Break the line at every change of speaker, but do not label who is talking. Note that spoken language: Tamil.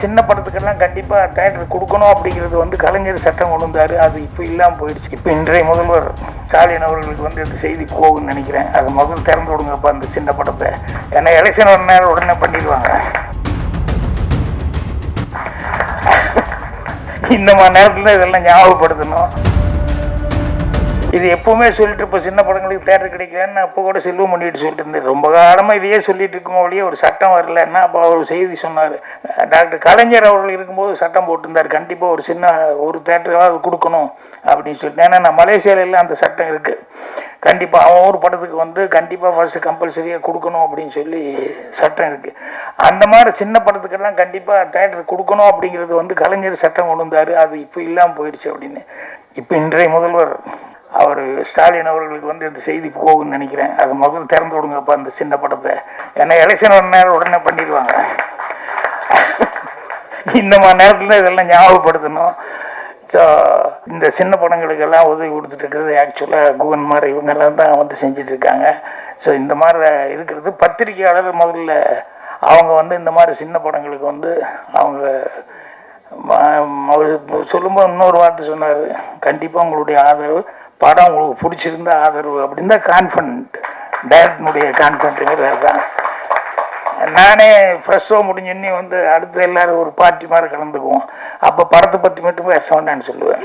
சின்ன படத்துக்கெல்லாம் கண்டிப்பாக தேட்டர் கொடுக்கணும் அப்படிங்கிறது வந்து கலைஞர் சட்டம் கொண்டு வந்தார். அது இப்போ இல்லாமல் போயிடுச்சு. இப்போ இன்றைய முதல்வர் ஸ்டாலின் அவர்களுக்கு வந்து இந்த செய்தி போகும்னு நினைக்கிறேன். அது முதல்ல திறந்து விடுங்கப்பா அந்த சின்ன படத்தை. ஏன்னா எலெக்ஷன் ஒரு நேரம் உடனே பண்ணிடுவாங்க. இந்த மாதிரி நேரத்தில் இதெல்லாம் ஞாபகப்படுத்தணும். இது எப்பவுமே சொல்லிட்டு இப்போ சின்ன படங்களுக்கு தேட்டர் கிடைக்கலன்னு அப்போ கூட செல்வம் பண்ணிட்டு சொல்லிட்டு இருந்தேன். ரொம்ப காலமாக இதையே சொல்லிட்டு இருக்கும் வழியே ஒரு சட்டம் வரலன்னா அப்போ அவர் செய்தி சொன்னார். டாக்டர் கலைஞர் அவர்கள் இருக்கும்போது சட்டம் போட்டிருந்தார், கண்டிப்பாக ஒரு தேட்டராவது கொடுக்கணும் அப்படின்னு சொல்லிட்டு. ஏன்னா நான் மலேசியாவில் அந்த சட்டம் இருக்குது. கண்டிப்பாக அவன் ஒரு படத்துக்கு வந்து கண்டிப்பாக ஃபர்ஸ்ட் கம்பல்சரியாக கொடுக்கணும் அப்படின்னு சொல்லி சட்டம் இருக்குது. அந்த மாதிரி சின்ன படத்துக்கெல்லாம் கண்டிப்பாக தேட்டர் கொடுக்கணும் அப்படிங்கிறது வந்து கலைஞர் சட்டம் கொண்டு வந்தார். அது இப்போ இல்லாமல் போயிடுச்சு அப்படின்னு. இப்போ இன்றைய முதல்வர் அவர் ஸ்டாலின் அவர்களுக்கு வந்து இந்த செய்தி போகும்னு நினைக்கிறேன். அது முதல்ல திறந்து விடுங்கப்பா அந்த சின்ன படத்தை. ஏன்னா எலெக்ஷன் ஒரு நேரம் உடனே பண்ணிடுவாங்க. இந்த மாதிரி நேரத்தில் இதெல்லாம் ஞாபகப்படுத்தணும். ஸோ இந்த சின்ன படங்களுக்கெல்லாம் உதவி கொடுத்துட்டு இருக்கிறது ஆக்சுவலாக குவன் மாதிரி இவங்கெல்லாம் தான் வந்து செஞ்சிட்ருக்காங்க. ஸோ இந்த மாதிரி இருக்கிறது பத்திரிகையாளர் முதல்ல அவங்க வந்து இந்த மாதிரி சின்ன படங்களுக்கு வந்து அவங்க அவர் சொல்லும்போது இன்னொரு வார்த்தை சொன்னார், கண்டிப்பாக உங்களுடைய ஆதரவு, படம் உங்களுக்கு பிடிச்சிருந்தா ஆதரவு அப்படின்னு தான் கான்ஃபிடென்ட், டைரக்டனுடைய கான்ஃபிடென்ட்டுங்கிறது தான். நானே ஃப்ரெஷ் ஷோ முடிஞ்சோன்னே வந்து அடுத்து எல்லோரும் ஒரு பார்ட்டி மாதிரி கலந்துக்குவோம். அப்போ படத்தை பற்றி மட்டும் பேச வேண்டான்னு சொல்லுவேன்.